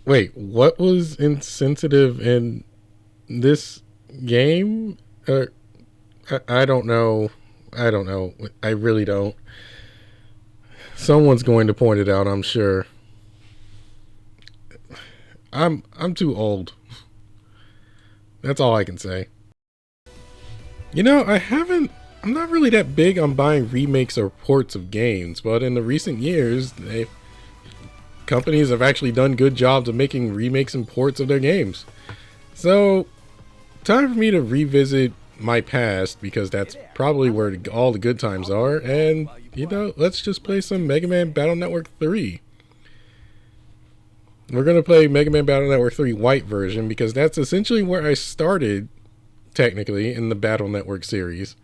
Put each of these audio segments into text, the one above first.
Wait, what was insensitive in this game? I don't know. I don't know. I really don't. Someone's going to point it out, I'm sure. I'm too old. That's all I can say. You know, I'm not really that big on buying remakes or ports of games, but in the recent years, companies have actually done good jobs of making remakes and ports of their games. So, time for me to revisit my past, because that's probably where all the good times are, and, you know, let's just play some Mega Man Battle Network 3. We're going to play Mega Man Battle Network 3 White version, because that's essentially where I started, technically, in the Battle Network series.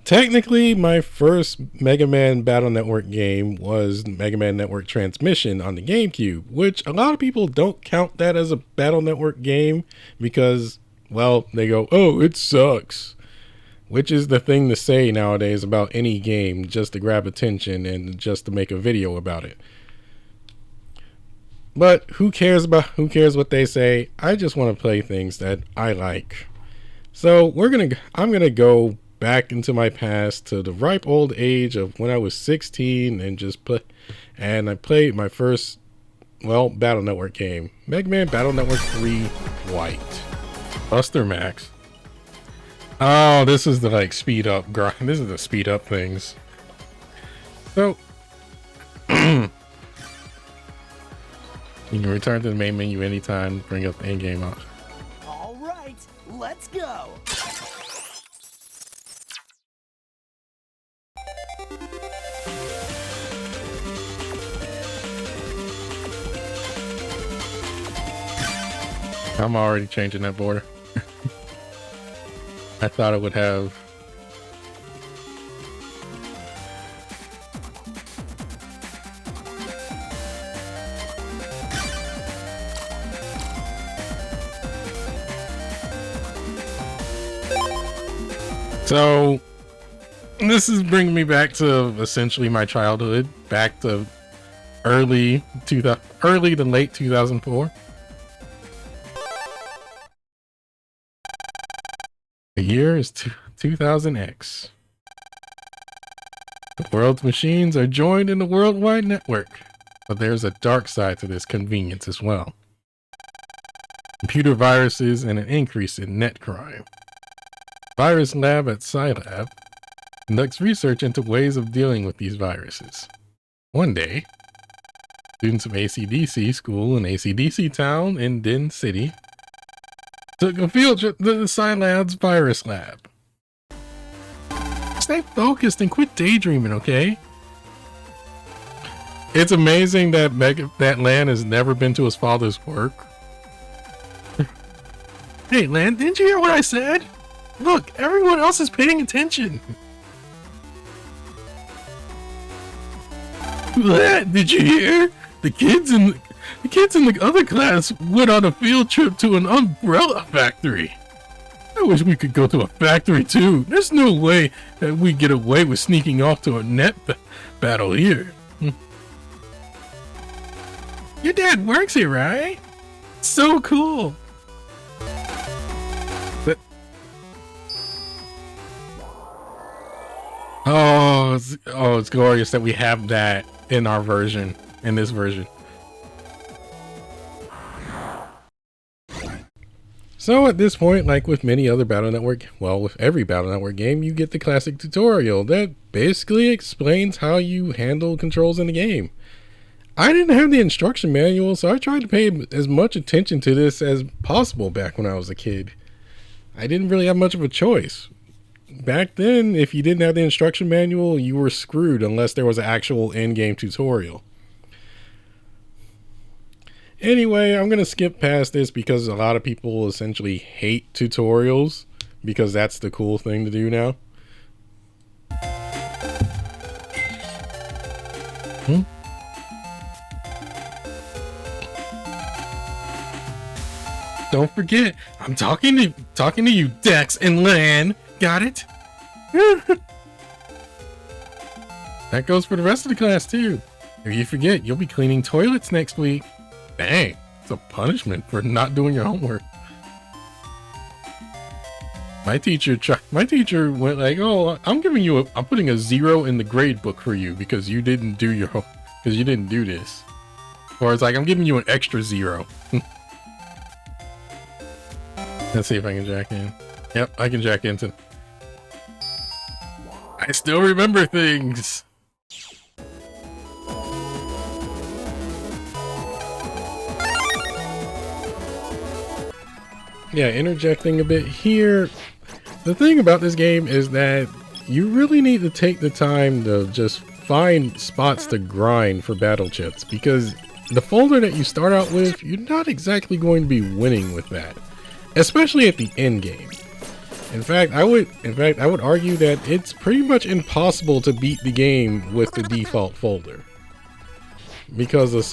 Technically, my first Mega Man Battle Network game was Mega Man Network Transmission on the GameCube, which a lot of people don't count that as a Battle Network game because, well, they go, oh, it sucks. Which is the thing to say nowadays about any game, just to grab attention and just to make a video about it. But who cares what they say? I just want to play things that I like. So I'm gonna go back into my past to the ripe old age of when I was 16 and just play. And I played my first, well, Battle Network game, Mega Man Battle Network 3 White. Buster Max. Oh, this is the like speed up grind. This is the speed up things. So you can return to the main menu anytime, bring up the in-game option. All right, let's go. I'm already changing that border. I thought it would have. So this is bringing me back to essentially my childhood, back to early to late 2004. The year is 2000X. The world's machines are joined in the worldwide network, but there's a dark side to this convenience as well. Computer viruses and an increase in net crime. Virus Lab at Scilab conducts research into ways of dealing with these viruses. One day, students of AC/DC school in AC/DC town in Din City took a field trip to the Scilab's Virus Lab. Stay focused and quit daydreaming, okay? It's amazing that that Lan has never been to his father's work. Hey, Lan, didn't you hear what I said? Look, everyone else is paying attention. Did you hear? The kids in the other class went on a field trip to an umbrella factory. I wish we could go to a factory too. There's no way that we get away with sneaking off to a net battle here. Your dad works here, right? So cool. But it's glorious that we have that in our version, in this version. So at this point, like with many other Battle Network, well, with every Battle Network game, you get the classic tutorial that basically explains how you handle controls in the game. I didn't have the instruction manual, so I tried to pay as much attention to this as possible back when I was a kid. I didn't really have much of a choice. Back then, if you didn't have the instruction manual, you were screwed unless there was an actual in-game tutorial. Anyway, I'm going to skip past this because a lot of people essentially hate tutorials because that's the cool thing to do now. Don't forget, I'm talking to you, Dex and Lan. Got it? That goes for the rest of the class too. If you forget, you'll be cleaning toilets next week. Dang, it's a punishment for not doing your homework. My teacher went like, "Oh, I'm putting a 0 in the grade book for you because you didn't do this." Or it's like, "I'm giving you an extra 0." Let's see if I can jack in. Yep, I can jack into. I still remember things. Yeah, interjecting a bit here. The thing about this game is that you really need to take the time to just find spots to grind for battle chips, because the folder that you start out with, you're not exactly going to be winning with that, especially at the end game. In fact, I would argue that it's pretty much impossible to beat the game with the default folder because of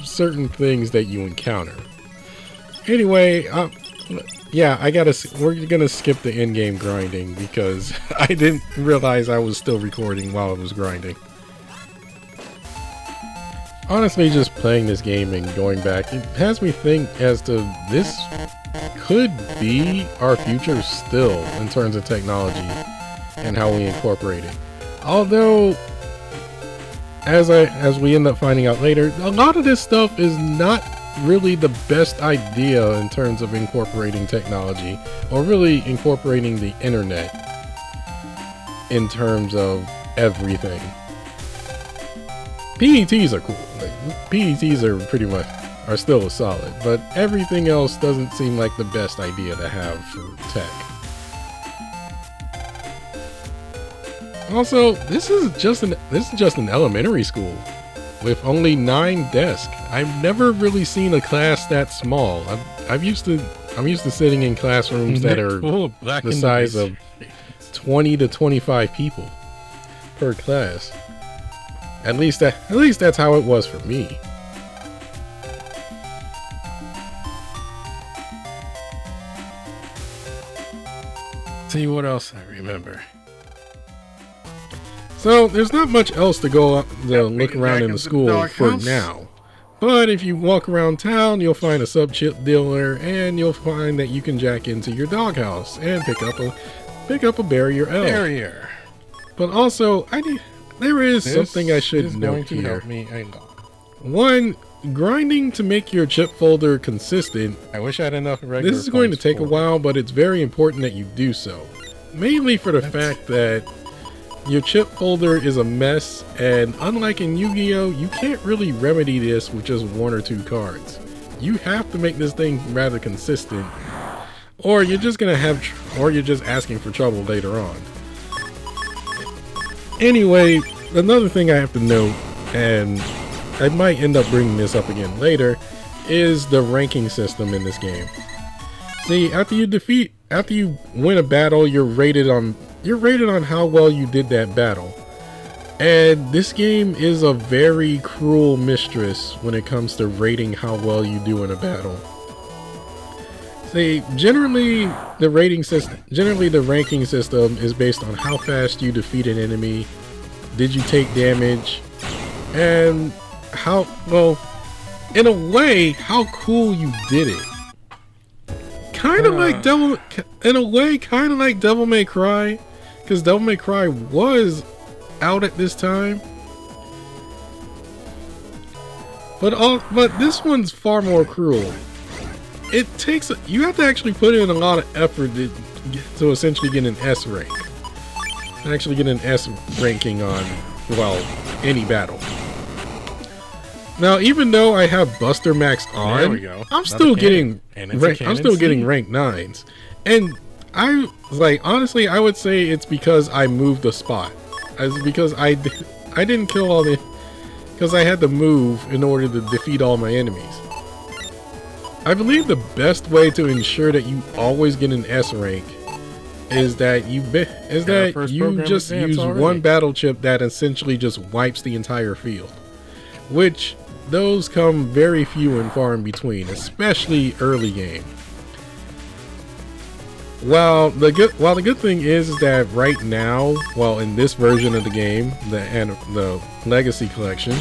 certain things that you encounter. Anyway, yeah, we're gonna skip the in-game grinding because I didn't realize I was still recording while I was grinding. Honestly, just playing this game and going back, it has me think as to this could be our future still in terms of technology and how we incorporate it. Although, as we end up finding out later, a lot of this stuff is not really the best idea in terms of incorporating technology or really incorporating the internet in terms of everything. PETs are cool. Like, PETs are still solid, but everything else doesn't seem like the best idea to have for tech. Also, this is just an elementary school with only 9 desks. I've never really seen a class that small. I'm used to sitting in classrooms that are the size of 20 to 25 people per class. At least that's how it was for me. See what else I remember. So there's not much else to look around in the school for now. But if you walk around town, you'll find a sub-chip dealer, and you'll find that you can jack into your doghouse and pick up a barrier L. Barrier. But also, there is something I should note here. Help me a lot. One, grinding to make your chip folder consistent. I wish I had enough regular. This is going to take a while, but it's very important that you do so. Mainly for the fact that your chip folder is a mess, and unlike in Yu-Gi-Oh, you can't really remedy this with just 1 or 2 cards. You have to make this thing rather consistent, or you're just asking for trouble later on. Anyway, another thing I have to note, and I might end up bringing this up again later, is the ranking system in this game. See, after you win a battle, you're rated on how well you did that battle. And this game is a very cruel mistress when it comes to rating how well you do in a battle. See, generally the ranking system is based on how fast you defeat an enemy, did you take damage, and in a way, how cool you did it. Kind of like Devil May Cry, because Devil May Cry was out at this time. But this one's far more cruel. You have to actually put in a lot of effort to essentially get an S rank. Actually get an S ranking on, any battle. Now, even though I have Buster Max on, there we go. I'm still getting rank 9s. And honestly, I would say it's because I moved the spot. It's because I didn't kill all because I had to move in order to defeat all my enemies. I believe the best way to ensure that you always get an S rank is that you just use one battle chip that essentially just wipes the entire field, which those come very few and far in between, especially early game. Well, the good thing is that right now, in this version of the game, the Legacy Collection,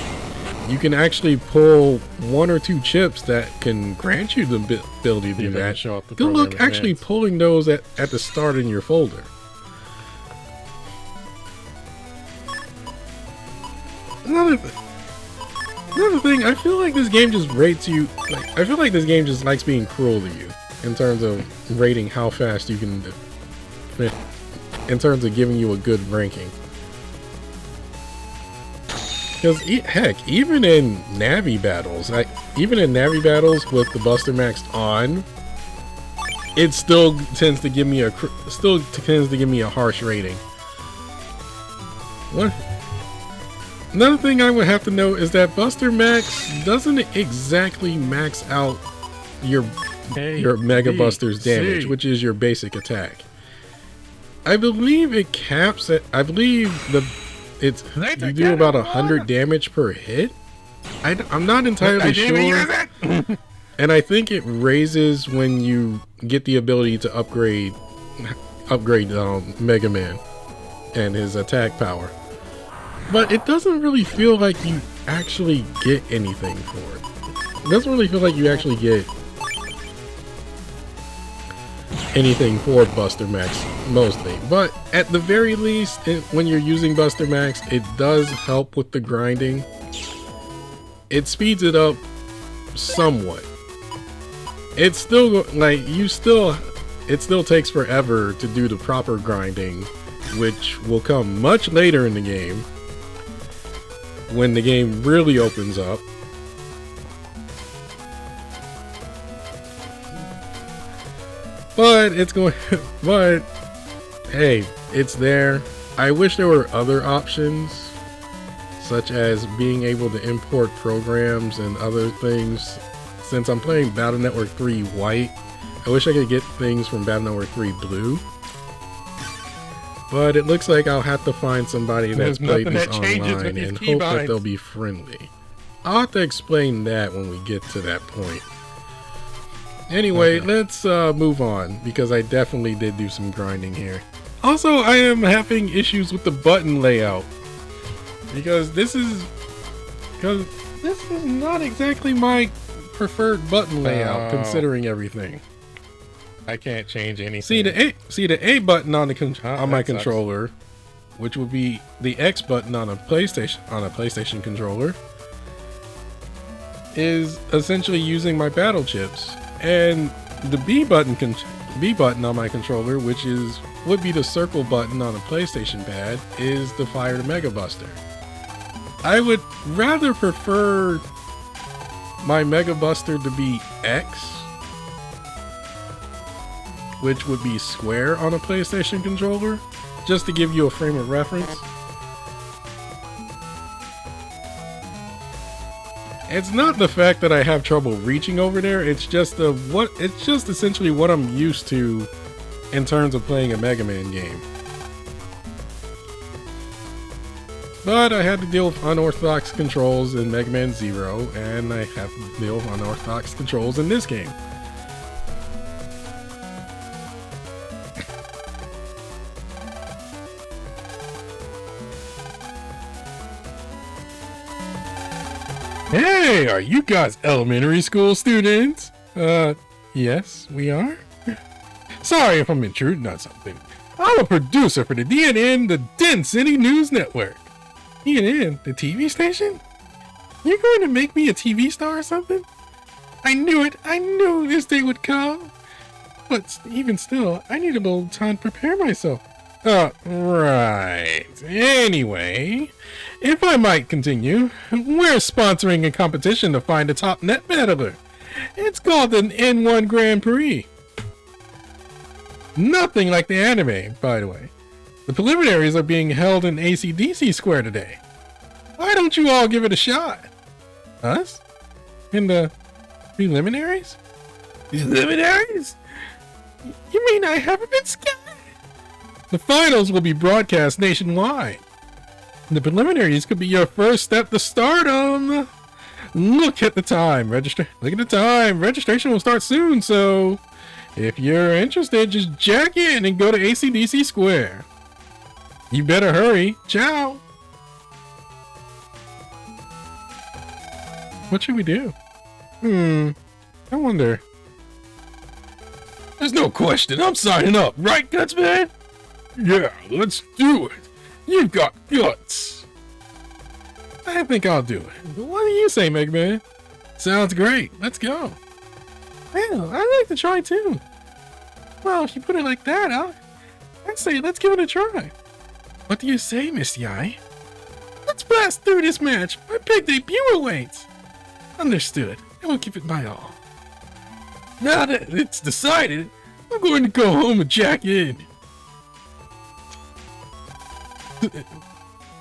you can actually pull 1 or 2 chips that can grant you the ability to do that. Show off the Good program luck actually advance. pulling those at the start in your folder. Another thing, I feel like this game just rates you. I feel like this game just likes being cruel to you in terms of rating how fast you can. In terms of giving you a good ranking. Because heck, even in Navi battles, with the Buster Max on, it still tends to give me a harsh rating. What? Another thing I would have to note is that Buster Max doesn't exactly max out your Mega Buster's damage, which is your basic attack. I believe it caps at. I believe you do about 100 damage per hit. I'm not entirely sure, and I think it raises when you get the ability to upgrade Mega Man and his attack power. But it doesn't really feel like you actually get anything for it. It doesn't really feel like you actually get anything for Buster Max mostly. But at the very least, when you're using Buster Max, it does help with the grinding. It speeds it up somewhat. It's still it still takes forever to do the proper grinding, which will come much later in the game. When the game really opens up. But hey, it's there. I wish there were other options, such as being able to import programs and other things. Since I'm playing Battle Network 3 White, I wish I could get things from Battle Network 3 Blue. But it looks like I'll have to find somebody that's played this online and hope that they'll be friendly. I'll have to explain that when we get to that point. Anyway, let's move on, because I definitely did do some grinding here. Also, I am having issues with the button layout. Because this is not exactly my preferred button layout, considering everything. I can't change anything. See the A button on my controller, which would be the X button on a PlayStation controller, is essentially using my battle chips, and the B button on my controller, which would be the circle button on a PlayStation pad, is to fire the Mega Buster. I would rather prefer my Mega Buster to be X, which would be square on a PlayStation controller, just to give you a frame of reference. It's not the fact that I have trouble reaching over there, it's just essentially what I'm used to in terms of playing a Mega Man game. But I had to deal with unorthodox controls in Mega Man 0, and I have to deal with unorthodox controls in this game. Hey, are you guys elementary school students? Yes, we are. Sorry if I'm intruding on something. I'm a producer for the DNN, the Den City News Network. DNN, the TV station? You're going to make me a TV star or something? I knew it. I knew this day would come. But even still, I need a little time to prepare myself. Right. Anyway, if I might continue, we're sponsoring a competition to find a top net battler. It's called an N1 Grand Prix. Nothing like the anime, by the way. The preliminaries are being held in ACDC Square today. Why don't you all give it a shot? Us? In the preliminaries? Preliminaries? You mean I haven't been scanned? The finals will be broadcast nationwide. The preliminaries could be your first step to stardom. Look at the time. Look at the time. Registration will start soon, so if you're interested, just jack in and go to ACDC Square. You better hurry. Ciao. What should we do? I wonder. There's no question. I'm signing up, right, Gutsman? Yeah, let's do it. You've got guts. I think I'll do it. What do you say, Megaman? Sounds great. Let's go. Well, I'd like to try too. Well, if you put it like that, I'd say let's give it a try. What do you say, Misty Eye? Let's blast through this match. My big debut awaits. Understood. I will give it my all. Now that it's decided, I'm going to go home and jack in.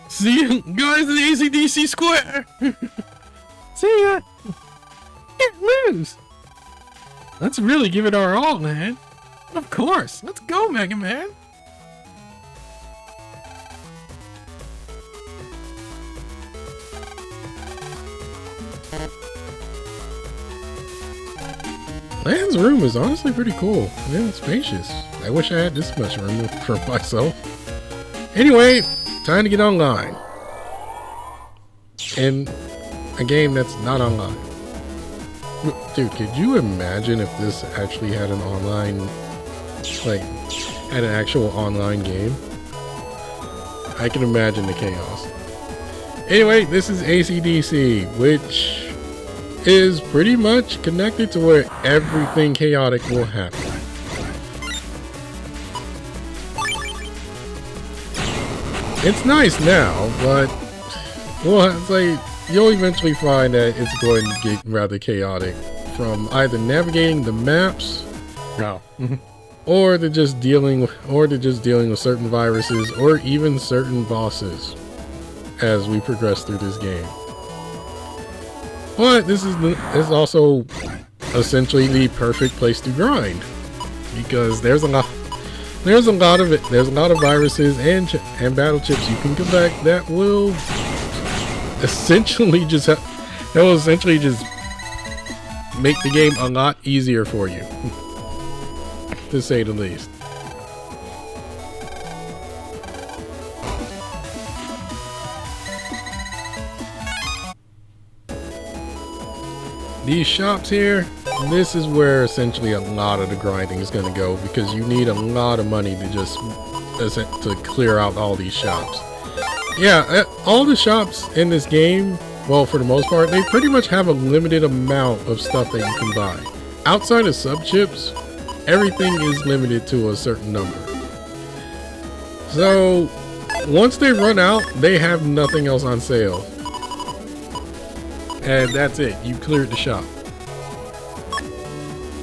See you guys in the ACDC Square. See ya. Can't lose. Let's really give it our all, man. Of course. Let's go, Mega Man. Land's room is honestly pretty cool. Yeah, it's spacious. I wish I had this much room for myself. Anyway, time to get online. In a game that's not online. Dude, could you imagine if this actually had an online, like, had an actual online game? I can imagine the chaos. Anyway, this is AC/DC, which is pretty much connected to where everything chaotic will happen. It's nice now, but well, it's like you'll eventually find that it's going to get rather chaotic from either navigating the maps, or to just dealing with certain viruses or even certain bosses as we progress through this game. But this is also essentially the perfect place to grind, because there's a lot of viruses and battle chips you can collect that will essentially just make the game a lot easier for you, to say the least. These shops here, this is where essentially a lot of the grinding is going to go, because you need a lot of money to clear out all these shops. Yeah, all the shops in this game, well, for the most part, they pretty much have a limited amount of stuff that you can buy. Outside of sub-chips, everything is limited to a certain number. So, once they run out, they have nothing else on sale. And that's it. You cleared the shop.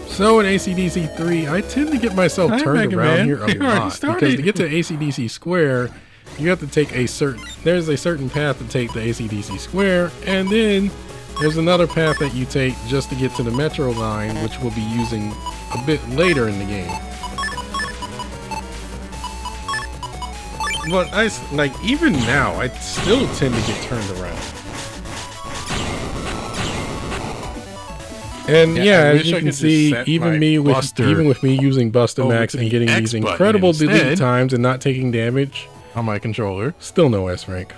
So in AC/DC 3, I tend to get myself turned around here a lot, because to get to AC/DC Square, you have to take there's a certain path to take to AC/DC Square, and then there's another path that you take just to get to the Metro line, which we'll be using a bit later in the game. But even now, I still tend to get turned around. And yeah, as you can see, even with me using Buster Max and getting these incredible delete times and not taking damage on my controller, still no S rank.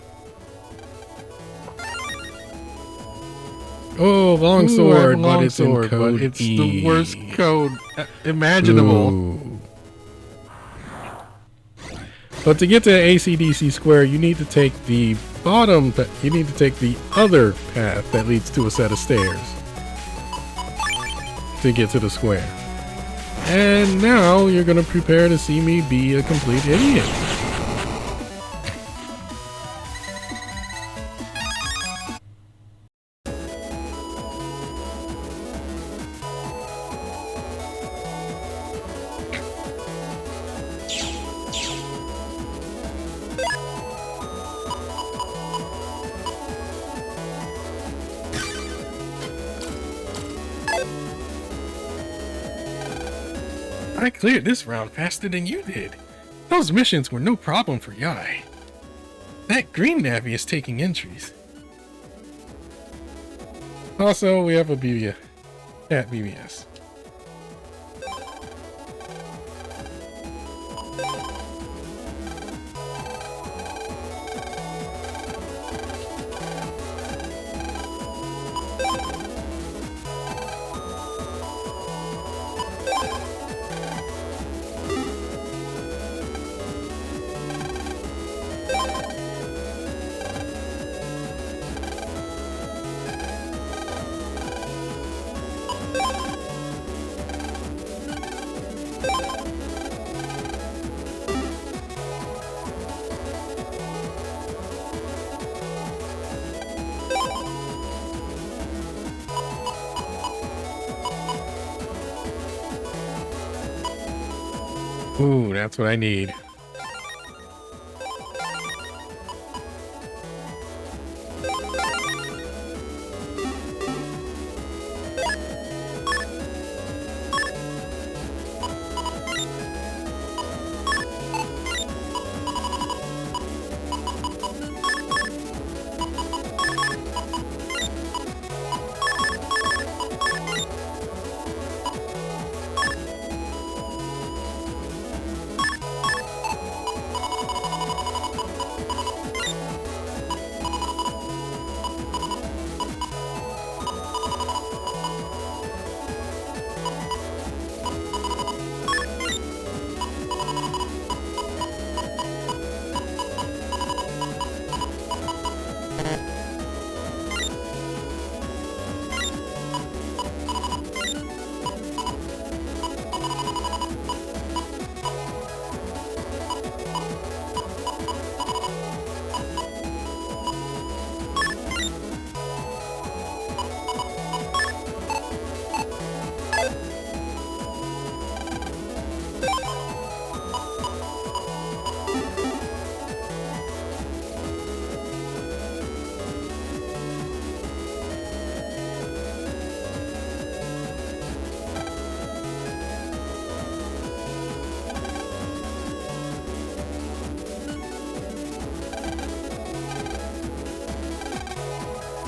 Oh, longsword, but it's in code it's E. the worst code imaginable. Ooh. But to get to AC/DC Square, you need to take the other path that leads to a set of stairs to get to the square. And now you're gonna prepare to see me be a complete idiot. I cleared this round faster than you did. Those missions were no problem for Yai. That green navvy is taking entries. Also, we have a BB at BBS. Ooh, that's what I need.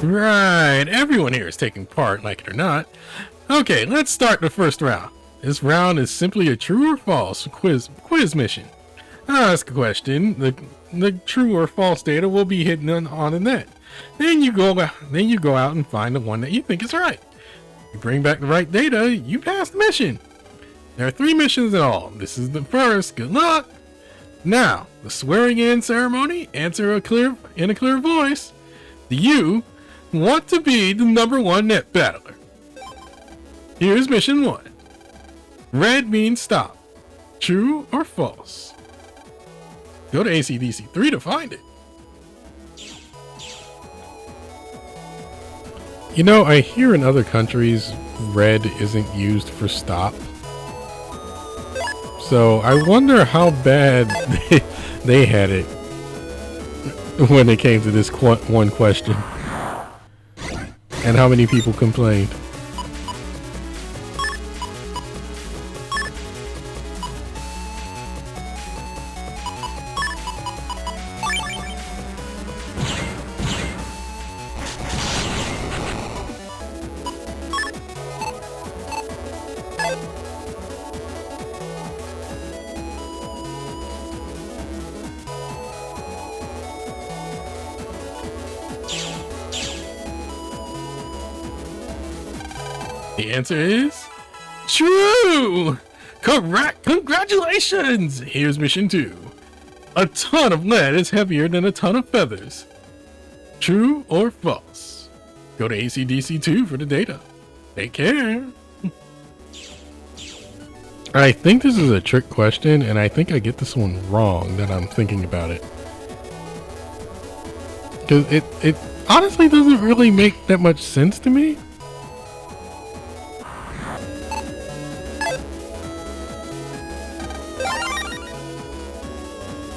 Right, everyone here is taking part, like it or not. Okay, let's start the first round. This round is simply a true or false quiz mission. I'll ask a question. The true or false data will be hidden on the net. Then you go out and find the one that you think is right. You bring back the right data, you pass the mission. There are 3 missions in all. This is the first. Good luck. Now, the swearing in ceremony. Answer in a clear voice. Do you want to be the #1 net battler? Here's mission 1. Red means stop. True or false? Go to ACDC 3 to find it. You know, I hear in other countries red isn't used for stop. So I wonder how bad they had it when it came to this one question. And how many people complained. The answer is true! Correct! Congratulations! Here's mission 2. A ton of lead is heavier than a ton of feathers. True or false? Go to ACDC 2 for the data. Take care! I think this is a trick question, and I think I get this one wrong that I'm thinking about it. Because it honestly doesn't really make that much sense to me.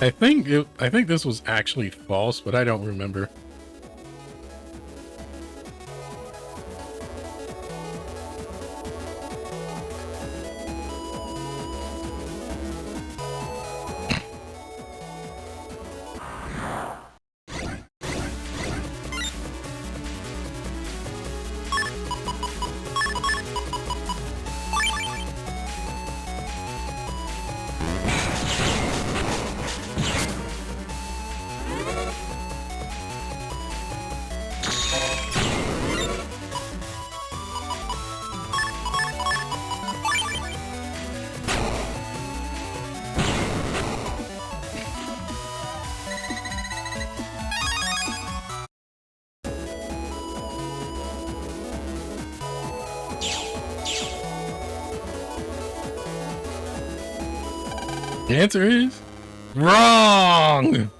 I think this was actually false, but I don't remember. The answer is wrong.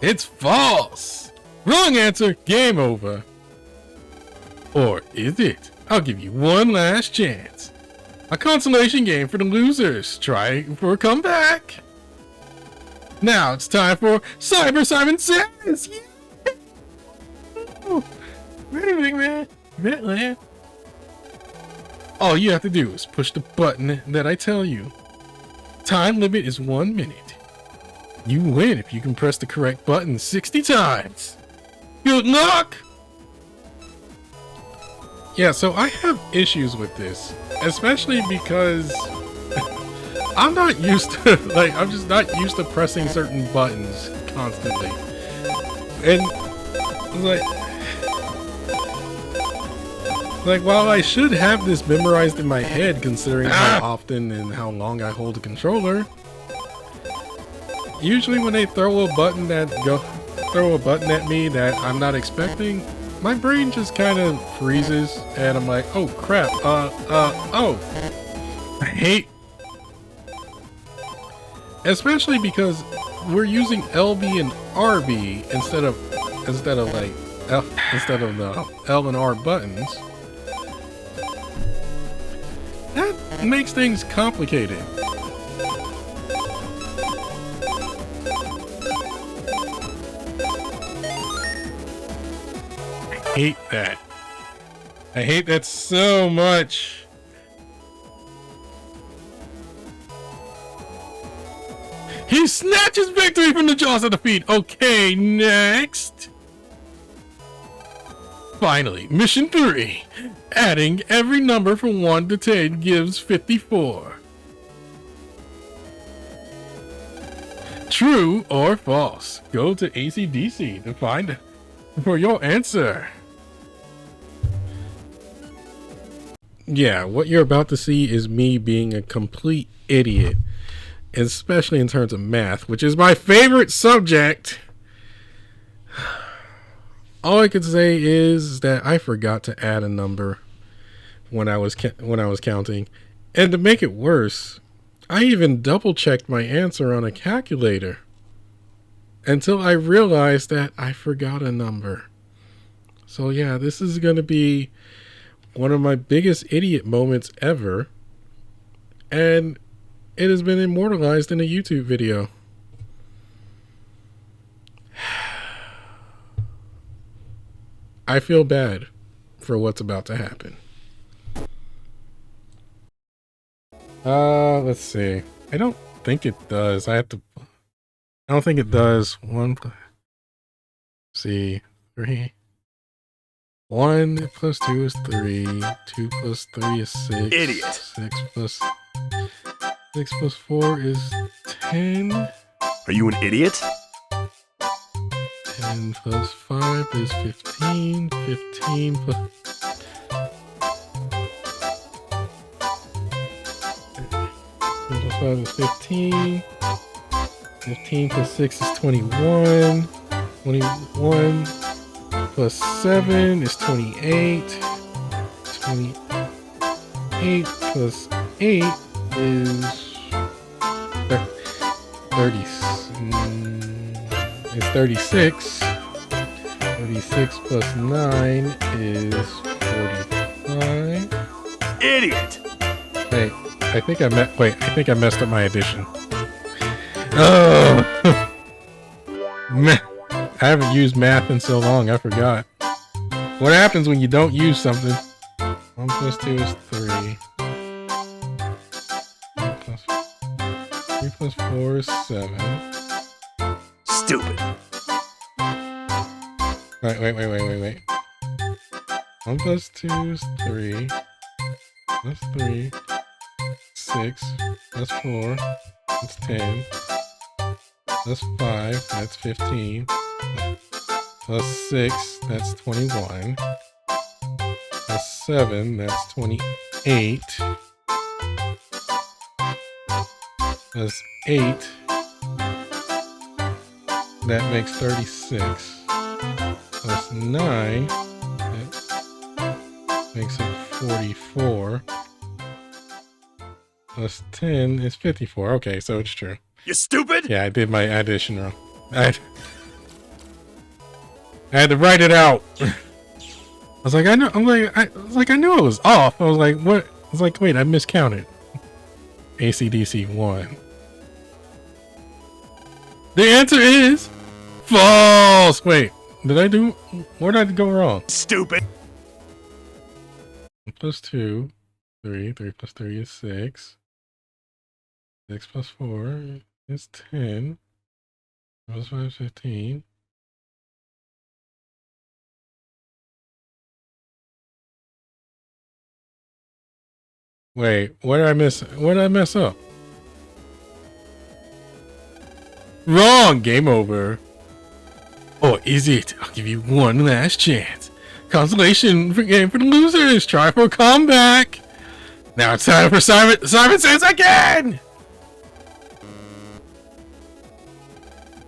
It's false. Wrong answer. Game over. Or is it? I'll give you one last chance. A consolation game for the losers. Try for a comeback. Now it's time for Cyber Simon Says. Yeah. Ready, big man? Ready? All you have to do is push the button that I tell you. Time limit is 1 minute. You win if you can press the correct button 60 times. Good luck! Yeah, so I have issues with this, especially because I'm not used to, like, I'm just not used to pressing certain buttons constantly. And, like, while I should have this memorized in my head, considering how often and how long I hold the controller, usually when they throw a button at me that I'm not expecting, my brain just kind of freezes, and I'm like, oh crap, oh. I hate, especially because we're using LB and RB instead of the L and R buttons. That makes things complicated. I hate that. I hate that so much. He snatches victory from the jaws of defeat. Okay, next. Finally, mission 3. Adding every number from 1 to 10 gives 54. True or false? Go to ACDC to find for your answer. Yeah, what you're about to see is me being a complete idiot, especially in terms of math, which is my favorite subject. All I could say is that I forgot to add a number when I was counting, and to make it worse, I even double-checked my answer on a calculator until I realized that I forgot a number. So yeah, this is going to be one of my biggest idiot moments ever, and it has been immortalized in a YouTube video. I feel bad for what's about to happen. Let's see. I don't think it does. I don't think it does. See, 3. 1 plus 2 is 3. 2 plus 3 is 6. Idiot. 6 plus 4 is 10. Are you an idiot? 10 plus 5 is 15. 15 plus... 10 plus 5 is 15. 15 plus 6 is 21. 21 plus 7 is 28. 28 plus 8 is 36. 36 plus 9 is 45. Idiot! Wait, I think I messed up my addition. Oh! I haven't used math in so long, I forgot. What happens when you don't use something? 1 plus 2 is 3. 3 plus 4 is 7. Stupid. Wait. 1 plus 2 is 3. Plus 3. 6. Plus 4. That's 10. Plus 5. That's 15. Plus 6. That's 21. Plus 7. That's 28. Plus 8. That makes 36. Plus 9. That makes it 44. Plus 10 is 54. Okay, so it's true. You stupid? Yeah, I did my addition wrong. I had to write it out. I was like, I knew it was off. I was like, what? was like, wait, I miscounted. AC/DC 1. The answer is false. Wait, where did I go wrong? Stupid. 1 plus 2, 3. 3 plus 3 is 6. 6 plus 4 is 10. 1 plus 5 is 15. Wait, what did I miss? What did I mess up? Wrong! Game over. Or is it? I'll give you one last chance. Consolation game for the losers. Try for a comeback. Now it's time for Simon. Simon Says again!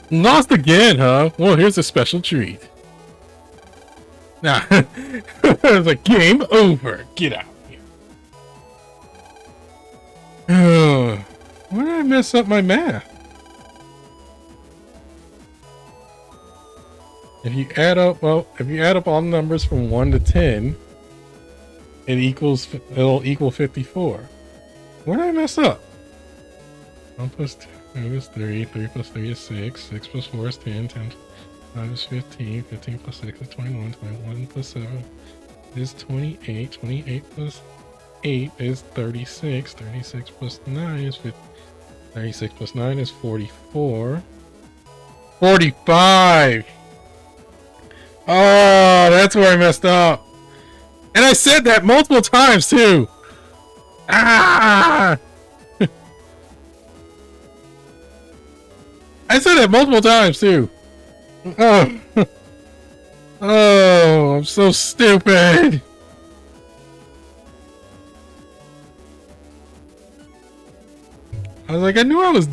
Lost again, huh? Well, here's a special treat. Now, it's like game over. Get out. Oh, where did I mess up my math? If you add up all the numbers from 1 to 10, it'll equal 54. Where did I mess up? 1 plus 2 is 3, 3 plus 3 is 6, 6 plus 4 is 10, 10 plus 5 is 15, 15 plus 6 is 21, 21 plus 7 is 28, 28 plus 8 is 36. 36 plus 9 is 50. 36 plus 9 is 44. 45! Oh, that's where I messed up. And I said that multiple times too. Ah! I said that multiple times too. Oh. Oh, I'm so stupid. I was like, I knew I was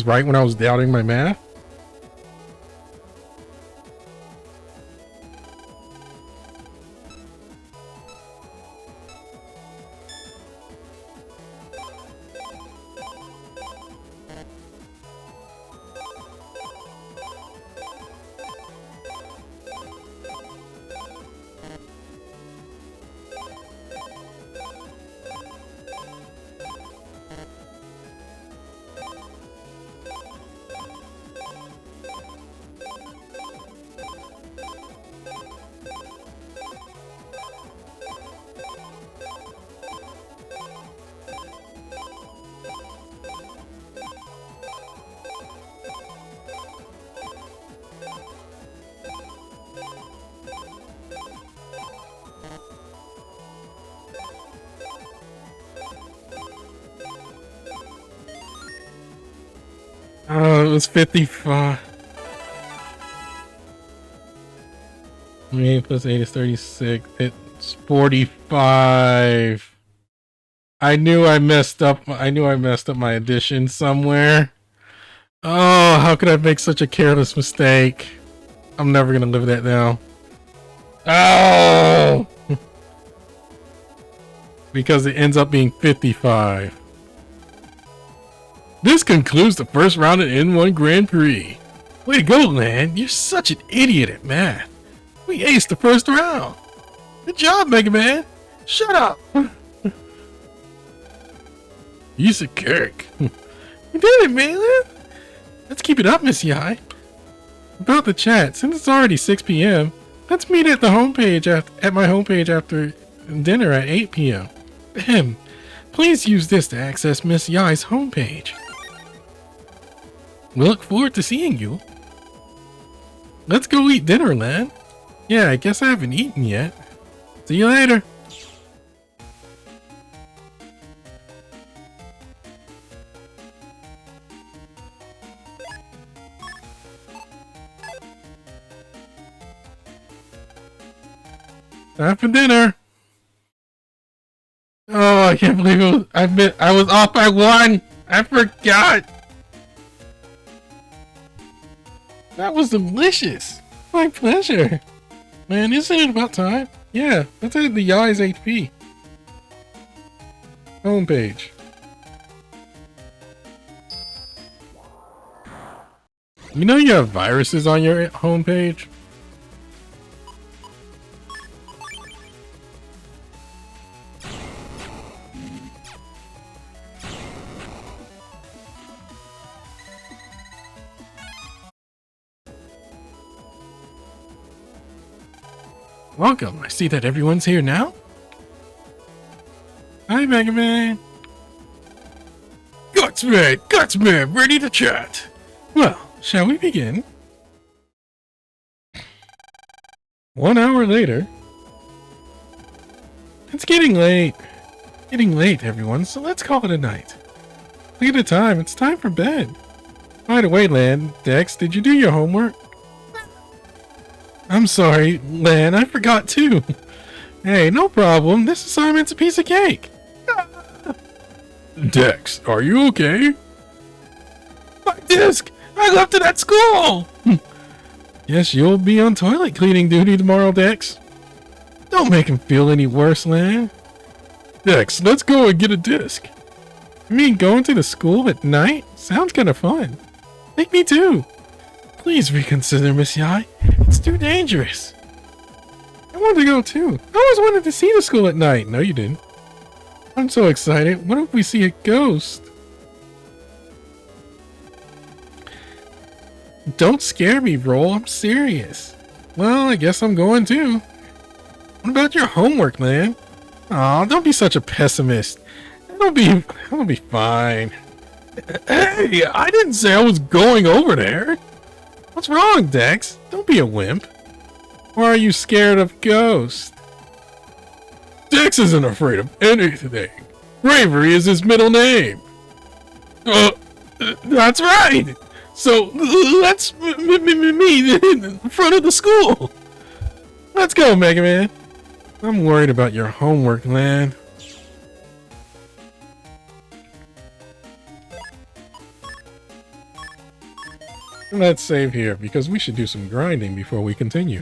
right when I was doubting my math. Oh, it was 55. 28 plus 8 is 36. It's 45. I knew I messed up my addition somewhere. Oh, how could I make such a careless mistake? I'm never gonna live that down. Oh! Because it ends up being 55. This concludes the first round of N1 Grand Prix. Way to go, Lan. You're such an idiot at math. We aced the first round. Good job, Mega Man. Shut up. He's a Kirk. You did it, man. Let's keep it up, Miss Yai. About the chat, since it's already 6 p.m., let's meet at the homepage at my homepage after dinner at 8 p.m. Ahem. Please use this to access Miss Yai's homepage. We look forward to seeing you. Let's go eat dinner, Lan. Yeah, I guess I haven't eaten yet. See you later. Time for dinner. Oh, I can't believe it was, I was off by 1. I forgot. That was delicious. My pleasure. Man, isn't it about time? Yeah, let's add the Yai's HP. Homepage. You know you have viruses on your homepage? welcome. I see that everyone's here now. Hi, Megaman. Gutsman, ready to chat. Well, shall we begin? 1 hour later. It's getting late. Getting late, everyone, so let's call it a night. Look at the time, it's time for bed. By the way, Lan, Dex, did you do your homework? I'm sorry, Lan, I forgot too. Hey, no problem, this assignment's a piece of cake. Dex, are you okay? My disc! I left it at school! Yes, you'll be on toilet cleaning duty tomorrow, Dex. Don't make him feel any worse, Lan. Dex, let's go and get a disc. You mean going to the school at night? Sounds kind of fun. Take me too. Please reconsider, Miss Yai. It's too dangerous. I want to go too. I always wanted to see the school at night. No, you didn't. I'm so excited. What if we see a ghost? Don't scare me, Roll. I'm serious. Well, I guess I'm going too. What about your homework, man? Aw, don't be such a pessimist. It'll be fine. Hey, I didn't say I was going over there. What's wrong, Dex? Don't be a wimp. Or are you scared of ghosts? Dex isn't afraid of anything. Bravery is his middle name. That's right. So let's meet in front of the school. Let's go, Mega Man. I'm worried about your homework, man. Let's save here because we should do some grinding before we continue.